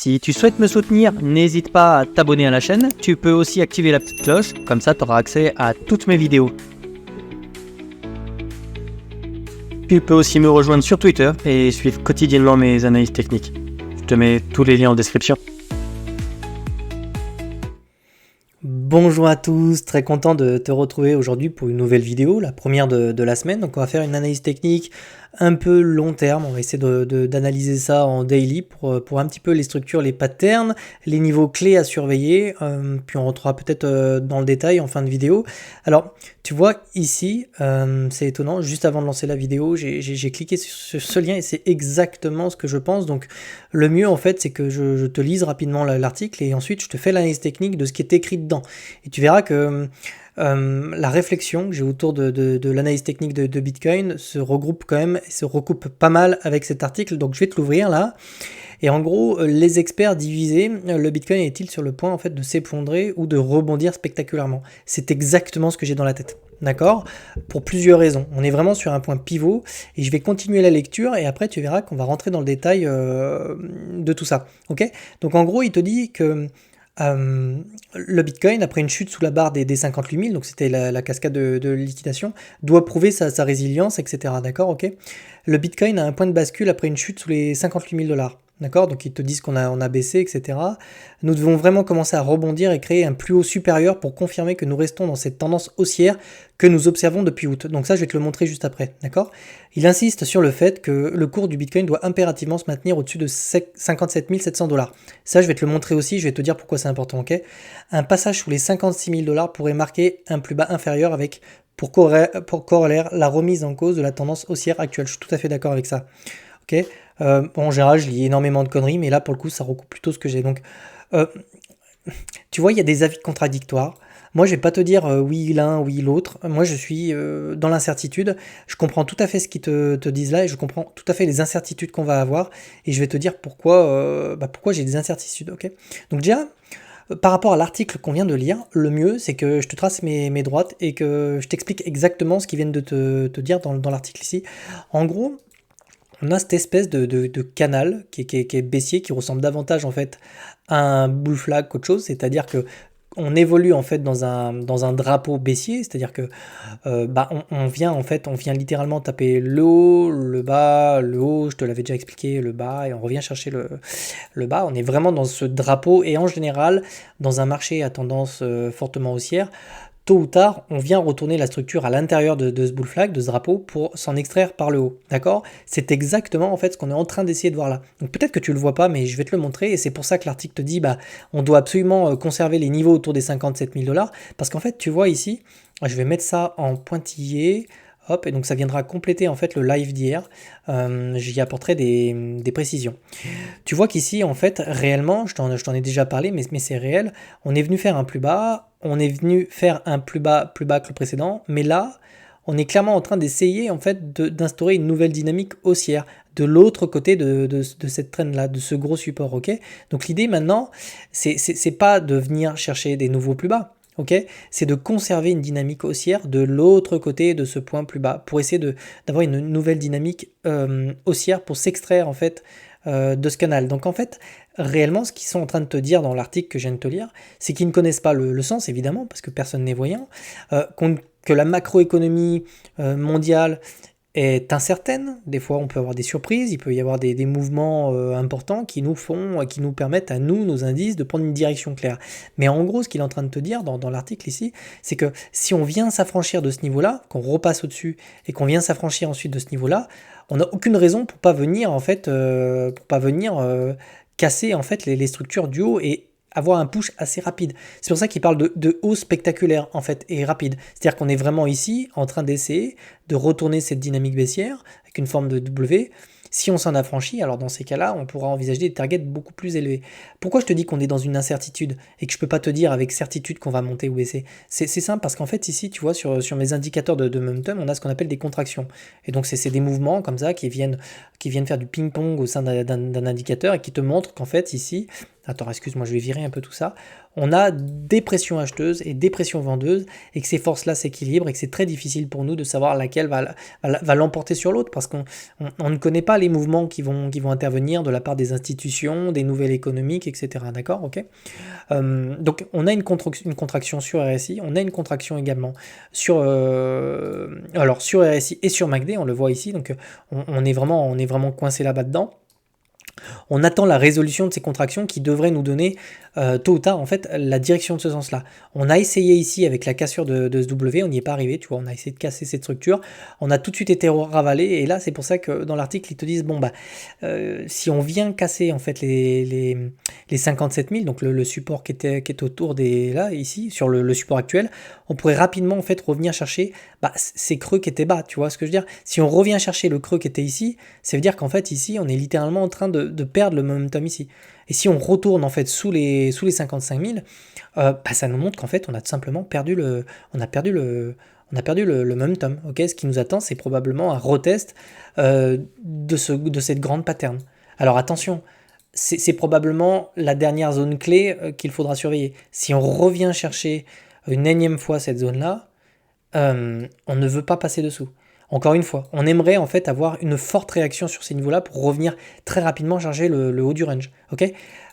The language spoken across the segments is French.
Si tu souhaites me soutenir, n'hésite pas à t'abonner à la chaîne. Tu peux aussi activer la petite cloche, comme ça tu auras accès à toutes mes vidéos. Tu peux aussi me rejoindre sur Twitter et suivre quotidiennement mes analyses techniques. Je te mets tous les liens en description. Bonjour à tous, très content de te retrouver aujourd'hui pour une nouvelle vidéo, la première de la semaine. Donc on va faire une analyse technique un peu long terme, on va essayer d'analyser ça en daily pour un petit peu les structures, les patterns, les niveaux clés à surveiller, puis on rentrera peut-être dans le détail en fin de vidéo. Alors tu vois ici, c'est étonnant, juste avant de lancer la vidéo, j'ai cliqué sur ce lien et c'est exactement ce que je pense. Donc le mieux en fait c'est que je te lise rapidement l'article et ensuite je te fais l'analyse technique de ce qui est écrit dedans. Et tu verras que la réflexion que j'ai autour de l'analyse technique de Bitcoin se regroupe quand même, se recoupe pas mal avec cet article. Donc je vais te l'ouvrir là. Et en gros, les experts divisaient, le Bitcoin est-il sur le point en fait de s'effondrer ou de rebondir spectaculairement? C'est exactement ce que j'ai dans la tête. D'accord? Pour plusieurs raisons. On est vraiment sur un point pivot et je vais continuer la lecture et après tu verras qu'on va rentrer dans le détail de tout ça. Ok? Donc en gros, il te dit que le Bitcoin, après une chute sous la barre des 58 000, donc c'était la cascade de liquidation, doit prouver sa résilience, etc. D'accord, ok. Le Bitcoin a un point de bascule après une chute sous les 58 000 $. D'accord, donc ils te disent qu'on a baissé, etc. Nous devons vraiment commencer à rebondir et créer un plus haut supérieur pour confirmer que nous restons dans cette tendance haussière que nous observons depuis août. Donc ça, je vais te le montrer juste après, d'accord? Il insiste sur le fait que le cours du Bitcoin doit impérativement se maintenir au-dessus de 57 700 $. Ça, je vais te le montrer aussi, je vais te dire pourquoi c'est important, ok? Un passage sous les 56 000 $ pourrait marquer un plus bas inférieur avec, pour corollaire, la remise en cause de la tendance haussière actuelle. Je suis tout à fait d'accord avec ça, ok? En général, je lis énormément de conneries, mais là, pour le coup, ça recoupe plutôt ce que j'ai. Donc, tu vois, il y a des avis contradictoires. Moi, je vais pas te dire oui l'un, oui l'autre. Moi, je suis dans l'incertitude. Je comprends tout à fait ce qu'ils te disent là et je comprends tout à fait les incertitudes qu'on va avoir. Et je vais te dire pourquoi j'ai des incertitudes. Ok. Donc déjà, par rapport à l'article qu'on vient de lire, le mieux, c'est que je te trace mes droites et que je t'explique exactement ce qu'ils viennent de te dire dans l'article ici. En gros, on a cette espèce de canal qui est baissier, qui ressemble davantage en fait à un bull flag qu'autre chose, c'est-à-dire que on évolue en fait dans un drapeau baissier, c'est-à-dire que on vient littéralement taper le haut, le bas, le haut, je te l'avais déjà expliqué, le bas, et on revient chercher le bas. On est vraiment dans ce drapeau et en général, dans un marché à tendance fortement haussière, tôt ou tard, on vient retourner la structure à l'intérieur de ce bull flag, de ce drapeau, pour s'en extraire par le haut. D'accord? C'est exactement en fait ce qu'on est en train d'essayer de voir là. Donc peut-être que tu le vois pas, mais je vais te le montrer, et c'est pour ça que l'article te dit on doit absolument conserver les niveaux autour des 57 000 $, parce qu'en fait, tu vois ici, je vais mettre ça en pointillé. Hop, et donc ça viendra compléter en fait le live d'hier. J'y apporterai des précisions. Tu vois qu'ici, en fait, réellement, je t'en ai déjà parlé, mais c'est réel. On est venu faire un plus bas, on est venu faire un plus bas que le précédent, mais là, on est clairement en train d'essayer en fait d'instaurer une nouvelle dynamique haussière de l'autre côté de cette traîne-là, de ce gros support, ok? Donc l'idée maintenant, c'est pas de venir chercher des nouveaux plus bas. Ok, c'est de conserver une dynamique haussière de l'autre côté de ce point plus bas pour essayer d'avoir une nouvelle dynamique haussière pour s'extraire en fait de ce canal. Donc en fait, réellement, ce qu'ils sont en train de te dire dans l'article que je viens de te lire, c'est qu'ils ne connaissent pas le sens évidemment parce que personne n'est voyant, que la macroéconomie mondiale est incertaine. Des fois, on peut avoir des surprises, il peut y avoir des mouvements importants qui nous permettent à nous, nos indices, de prendre une direction claire. Mais en gros, ce qu'il est en train de te dire dans l'article ici, c'est que si on vient s'affranchir de ce niveau-là, qu'on repasse au-dessus et qu'on vient s'affranchir ensuite de ce niveau-là, on n'a aucune raison pour pas venir casser en fait les structures du haut et avoir un push assez rapide. C'est pour ça qu'il parle de hausse spectaculaire en fait et rapide. C'est-à-dire qu'on est vraiment ici en train d'essayer de retourner cette dynamique baissière avec une forme de W. Si on s'en affranchit, alors dans ces cas-là, on pourra envisager des targets beaucoup plus élevés. Pourquoi je te dis qu'on est dans une incertitude et que je peux pas te dire avec certitude qu'on va monter ou baisser? C'est simple parce qu'en fait ici, tu vois, sur mes indicateurs de momentum, on a ce qu'on appelle des contractions. Et donc c'est des mouvements comme ça qui viennent faire du ping-pong au sein d'un indicateur et qui te montrent qu'en fait ici, attends, excuse-moi, je vais virer un peu tout ça, on a des pressions acheteuses et des pressions vendeuses, et que ces forces-là s'équilibrent, et que c'est très difficile pour nous de savoir laquelle va l'emporter sur l'autre, parce qu'on ne connaît pas les mouvements qui vont intervenir de la part des institutions, des nouvelles économiques, etc. D'accord, ok. Donc on a une contraction sur RSI, on a une contraction également sur RSI et sur MACD, on le voit ici, donc on est vraiment coincé là-bas dedans. On attend la résolution de ces contractions qui devraient nous donner tôt ou tard en fait la direction de ce sens-là. On a essayé ici avec la cassure de ce W, on n'y est pas arrivé, tu vois, on a essayé de casser cette structure, on a tout de suite été ravalé, et là c'est pour ça que dans l'article ils te disent bon bah si on vient casser en fait les 57 000, donc le support qui est autour des là ici sur le support actuel, on pourrait rapidement en fait revenir chercher ces creux qui étaient bas, tu vois ce que je veux dire. Si on revient chercher le creux qui était ici, ça veut dire qu'en fait ici on est littéralement en train de perdre le momentum ici. Et si on retourne en fait sous les 55 000, ça nous montre qu'en fait on a tout simplement perdu le momentum. Okay, ce qui nous attend, c'est probablement un retest de cette grande pattern. Alors attention, c'est probablement la dernière zone clé qu'il faudra surveiller. Si on revient chercher une énième fois cette zone-là, on ne veut pas passer dessous. Encore une fois, on aimerait en fait avoir une forte réaction sur ces niveaux-là pour revenir très rapidement charger le haut du range. Ok,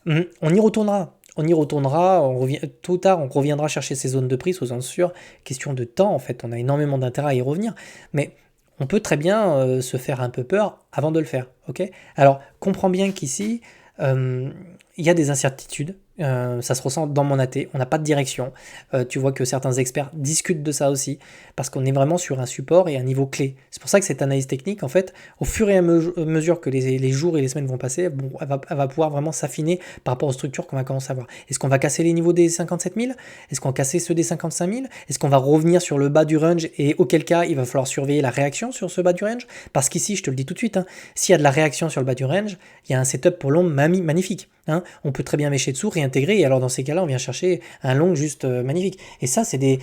on y retournera. Tôt ou tard, on reviendra chercher ces zones de prix, soyons sûrs. Question de temps, en fait, on a énormément d'intérêt à y revenir. Mais on peut très bien se faire un peu peur avant de le faire. Ok, alors, comprends bien qu'ici, il y a des incertitudes. Ça se ressent dans mon AT, on n'a pas de direction. Tu vois que certains experts discutent de ça aussi, parce qu'on est vraiment sur un support et un niveau clé. C'est pour ça que cette analyse technique, en fait, au fur et à mesure que les jours et les semaines vont passer, bon, elle va pouvoir vraiment s'affiner par rapport aux structures qu'on va commencer à voir. Est-ce qu'on va casser les niveaux des 57 000? Est-ce qu'on va casser ceux des 55 000? Est-ce qu'on va revenir sur le bas du range, et auquel cas, il va falloir surveiller la réaction sur ce bas du range? Parce qu'ici, je te le dis tout de suite, hein, s'il y a de la réaction sur le bas du range, il y a un setup pour l'ombre magnifique. Hein. On peut très bien mêcher dessous, réintégrer, et alors dans ces cas-là, on vient chercher un long juste magnifique. Et ça, c'est des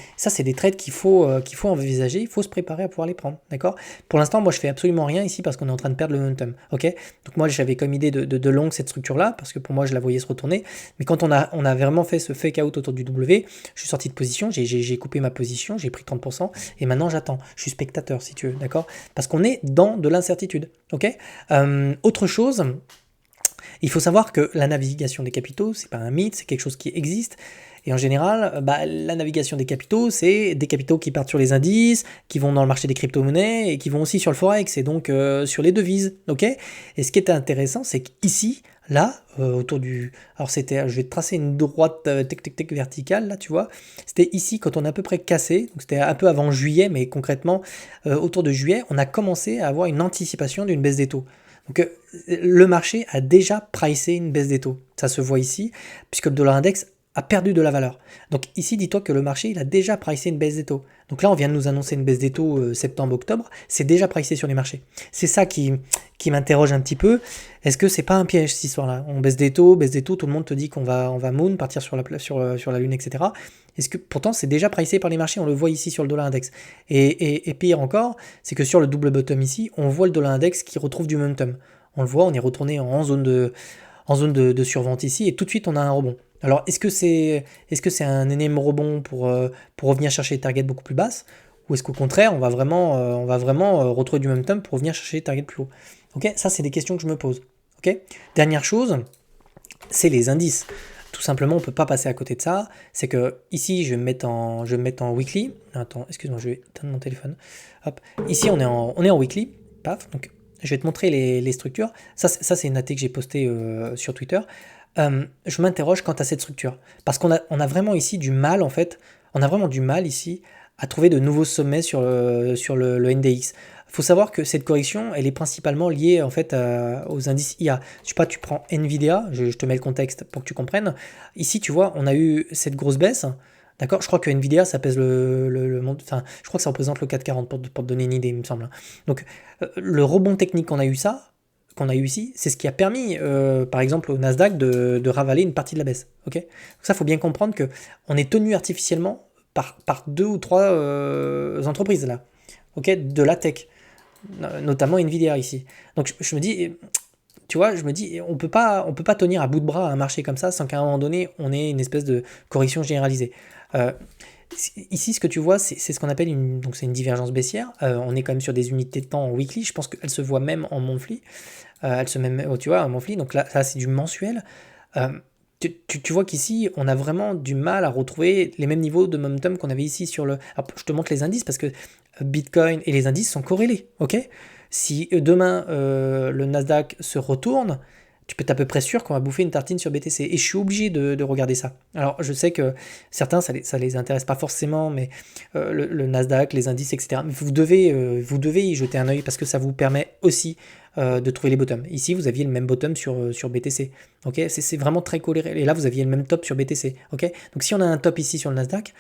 trades qu'il faut envisager, il faut se préparer à pouvoir les prendre, d'accord? Pour l'instant, moi, je fais absolument rien ici parce qu'on est en train de perdre le momentum, ok? Donc moi, j'avais comme idée de long cette structure-là, parce que pour moi, je la voyais se retourner, mais quand on a vraiment fait ce fake out autour du W, je suis sorti de position, j'ai coupé ma position, j'ai pris 30%, et maintenant, j'attends. Je suis spectateur, si tu veux, d'accord? Parce qu'on est dans de l'incertitude, ok? Autre chose... Il faut savoir que la navigation des capitaux, c'est pas un mythe, c'est quelque chose qui existe. Et en général, la navigation des capitaux, c'est des capitaux qui partent sur les indices, qui vont dans le marché des crypto-monnaies et qui vont aussi sur le forex et donc sur les devises. Ok. Et ce qui est intéressant, c'est qu'ici, là, autour du... Alors je vais te tracer une droite verticale, là, tu vois. C'était ici, quand on a à peu près cassé, donc c'était un peu avant juillet, mais concrètement, autour de juillet, on a commencé à avoir une anticipation d'une baisse des taux. Donc le marché a déjà pricé une baisse des taux. Ça se voit ici, puisque le dollar index a perdu de la valeur. Donc ici, dis-toi que le marché, il a déjà pricé une baisse des taux. Donc là, on vient de nous annoncer une baisse des taux septembre-octobre. C'est déjà pricé sur les marchés. C'est ça qui m'interroge un petit peu. Est-ce que c'est pas un piège, cette histoire-là? On baisse des taux, tout le monde te dit qu'on va moon, partir sur la lune, etc. Est-ce que pourtant c'est déjà pricé par les marchés? On le voit ici sur le dollar index. Et pire encore, c'est que sur le double bottom ici, on voit le dollar index qui retrouve du momentum. On le voit, on est retourné en zone de survente ici, et tout de suite on a un rebond. Alors est-ce que c'est un énième rebond pour revenir chercher des targets beaucoup plus basses, ou est-ce qu'au contraire on va vraiment retrouver du momentum pour revenir chercher des targets plus hauts? Ok, ça c'est des questions que je me pose. Ok. Dernière chose, c'est les indices. Tout simplement, on ne peut pas passer à côté de ça. C'est que ici, je vais me mettre en weekly. Attends, excuse-moi, je vais éteindre mon téléphone. Hop. Ici, on est en weekly. Paf. Donc, je vais te montrer les structures. Ça c'est une AT que j'ai postée sur Twitter. Je m'interroge quant à cette structure. Parce qu'on a vraiment ici du mal, en fait. On a vraiment du mal ici à trouver de nouveaux sommets sur le NDX. Il faut savoir que cette correction, elle est principalement liée en fait aux indices IA. Je sais pas, tu prends Nvidia, je te mets le contexte pour que tu comprennes. Ici, tu vois, on a eu cette grosse baisse. D'accord, je crois que Nvidia, ça pèse le monde. Enfin, je crois que ça représente le 440 pour te donner une idée, il me semble. Donc, le rebond technique qu'on a eu ici, c'est ce qui a permis, par exemple, au Nasdaq de ravaler une partie de la baisse. Ok, donc ça, faut bien comprendre que on est tenu artificiellement par 2 ou 3 entreprises là. Ok, de la tech, notamment Nvidia ici. Donc je me dis, tu vois, je me dis, on peut pas tenir à bout de bras un marché comme ça sans qu'à un moment donné, on ait une espèce de correction généralisée. Euh, Ici, ce que tu vois, c'est ce qu'on appelle donc c'est une divergence baissière. On est quand même sur des unités de temps en weekly. Je pense qu'elle se voit même en monthly. Elle se met, tu vois, en monthly. Donc là, c'est du mensuel. Euh, tu vois qu'ici, on a vraiment du mal à retrouver les mêmes niveaux de momentum qu'on avait ici sur le. Alors, je te montre les indices parce que Bitcoin et les indices sont corrélés. Ok. Si demain le Nasdaq se retourne, tu peux être à peu près sûr qu'on va bouffer une tartine sur BTC. Et je suis obligé de regarder ça. Alors, je sais que certains, ça les intéresse pas forcément, mais le Nasdaq, les indices, etc. Mais vous devez y jeter un œil parce que ça vous permet aussi de trouver les bottoms. Ici, vous aviez le même bottom sur BTC. Okay, c'est vraiment très coléré. Et là, vous aviez le même top sur BTC. Okay, donc, si on a un top ici sur le Nasdaq,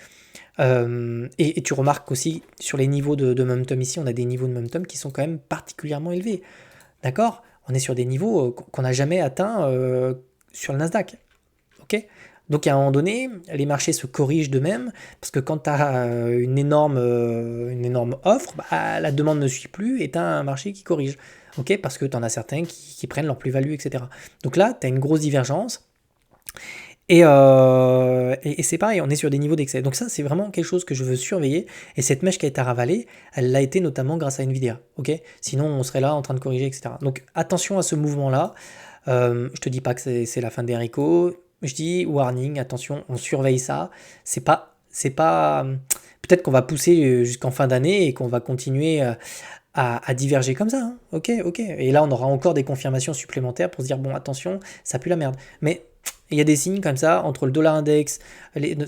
et tu remarques aussi sur les niveaux de momentum ici, on a des niveaux de momentum qui sont quand même particulièrement élevés. D'accord? On est sur des niveaux qu'on n'a jamais atteints sur le Nasdaq. Ok? Donc à un moment donné, les marchés se corrigent d'eux-mêmes, parce que quand tu as une énorme offre, bah, la demande ne suit plus et tu as un marché qui corrige. Ok? Parce que tu en as certains qui prennent leur plus-value, etc. Donc là, tu as une grosse divergence. Et c'est pareil, on est sur des niveaux d'excès. Donc ça, c'est vraiment quelque chose que je veux surveiller. Et cette mèche qui a été ravalée, elle l'a été notamment grâce à Nvidia. Ok, sinon, on serait là en train de corriger, etc. Donc attention à ce mouvement-là. Je te dis pas que c'est la fin des haricots. Je dis warning, attention, on surveille ça. C'est pas. Peut-être qu'on va pousser jusqu'en fin d'année et qu'on va continuer à diverger comme ça. Hein. Ok. Et là, on aura encore des confirmations supplémentaires pour se dire bon, attention, ça pue la merde. Mais il y a des signes comme ça entre le dollar index,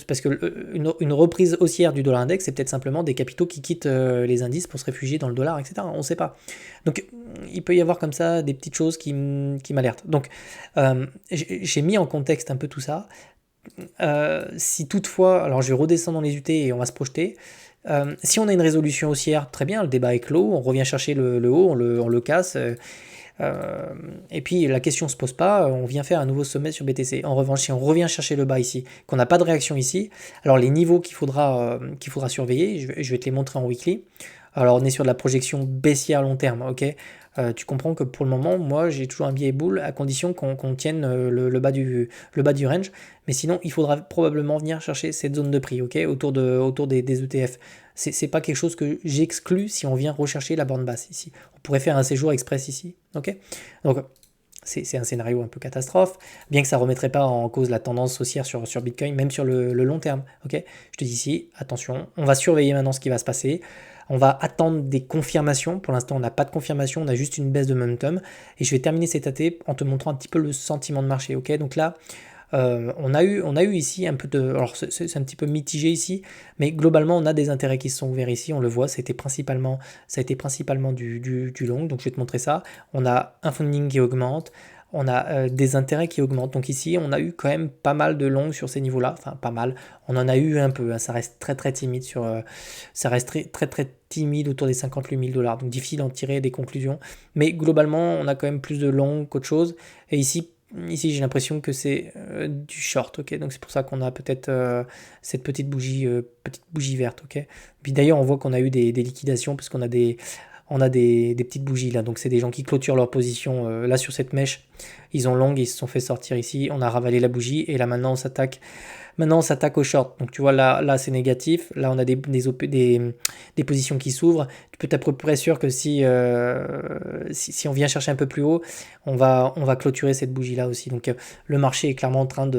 parce que une reprise haussière du dollar index, c'est peut-être simplement des capitaux qui quittent les indices pour se réfugier dans le dollar, etc. On ne sait pas. Donc il peut y avoir comme ça des petites choses qui m'alertent. Donc j'ai mis en contexte un peu tout ça. Si toutefois, alors je vais redescendre dans les UT et on va se projeter. Si on a une résolution haussière, très bien, le débat est clos, on revient chercher le haut, on le casse. Et puis la question se pose pas, on vient faire un nouveau sommet sur BTC. En revanche, si on revient chercher le bas ici, qu'on n'a pas de réaction ici, alors les niveaux qu'il faudra surveiller, je vais te les montrer en weekly. Alors on est sur de la projection baissière à long terme, ok. Tu comprends que pour le moment, moi j'ai toujours un biais boule à condition qu'on tienne le bas du range. Mais sinon, il faudra probablement venir chercher cette zone de prix, ok, autour des ETF. C'est pas quelque chose que j'exclus si on vient rechercher la borne basse ici. On pourrait faire un séjour express ici, ok. Donc c'est un scénario un peu catastrophe, bien que ça ne remettrait pas en cause la tendance haussière sur Bitcoin, même sur le long terme. Ok, je te dis ici, attention, on va surveiller maintenant ce qui va se passer. On va attendre des confirmations. Pour l'instant, on n'a pas de confirmation, on a juste une baisse de momentum. Et je vais terminer cet AT en te montrant un petit peu le sentiment de marché. Ok, donc là, on a eu ici un peu de. Alors, c'est un petit peu mitigé ici, mais globalement, on a des intérêts qui se sont ouverts ici. On le voit, ça a été principalement du long. Donc, je vais te montrer ça. On a un funding qui augmente. On a des intérêts qui augmentent. Donc ici, on a eu quand même pas mal de longs sur ces niveaux-là. Enfin, pas mal. On en a eu un peu. Hein. Ça reste très très timide ça reste très timide autour des 58 000 $. Donc difficile d'en tirer des conclusions. Mais globalement, on a quand même plus de longs qu'autre chose. Et ici, j'ai l'impression que c'est du short. Ok. Donc c'est pour ça qu'on a peut-être cette petite bougie verte. Ok. Puis d'ailleurs, on voit qu'on a eu des liquidations parce qu'on a des petites bougies là, donc c'est des gens qui clôturent leur position là sur cette mèche, ils ont long, ils se sont fait sortir ici, on a ravalé la bougie et là maintenant on s'attaque au short. Donc tu vois là c'est négatif, là on a des positions qui s'ouvrent. Tu peux être à peu près sûr que si on vient chercher un peu plus haut, on va clôturer cette bougie là aussi. Donc le marché est clairement en train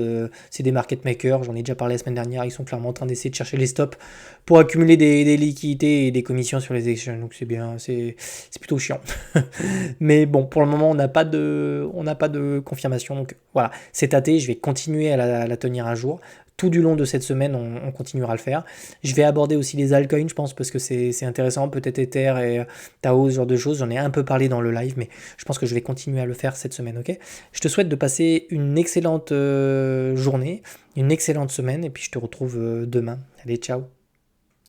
c'est des market makers, j'en ai déjà parlé la semaine dernière, ils sont clairement en train d'essayer de chercher les stops pour accumuler des liquidités et des commissions sur les exchanges. Donc c'est bien, c'est plutôt chiant. Mais bon, pour le moment on n'a pas de confirmation. Donc voilà, c'est tâté, je vais continuer à la tenir un jour. Tout du long de cette semaine, on continuera à le faire. Je vais aborder aussi les altcoins, je pense, parce que c'est intéressant, peut-être Ether et Tao, ce genre de choses. J'en ai un peu parlé dans le live, mais je pense que je vais continuer à le faire cette semaine, ok ? Je te souhaite de passer une excellente journée, une excellente semaine, et puis je te retrouve demain. Allez, ciao !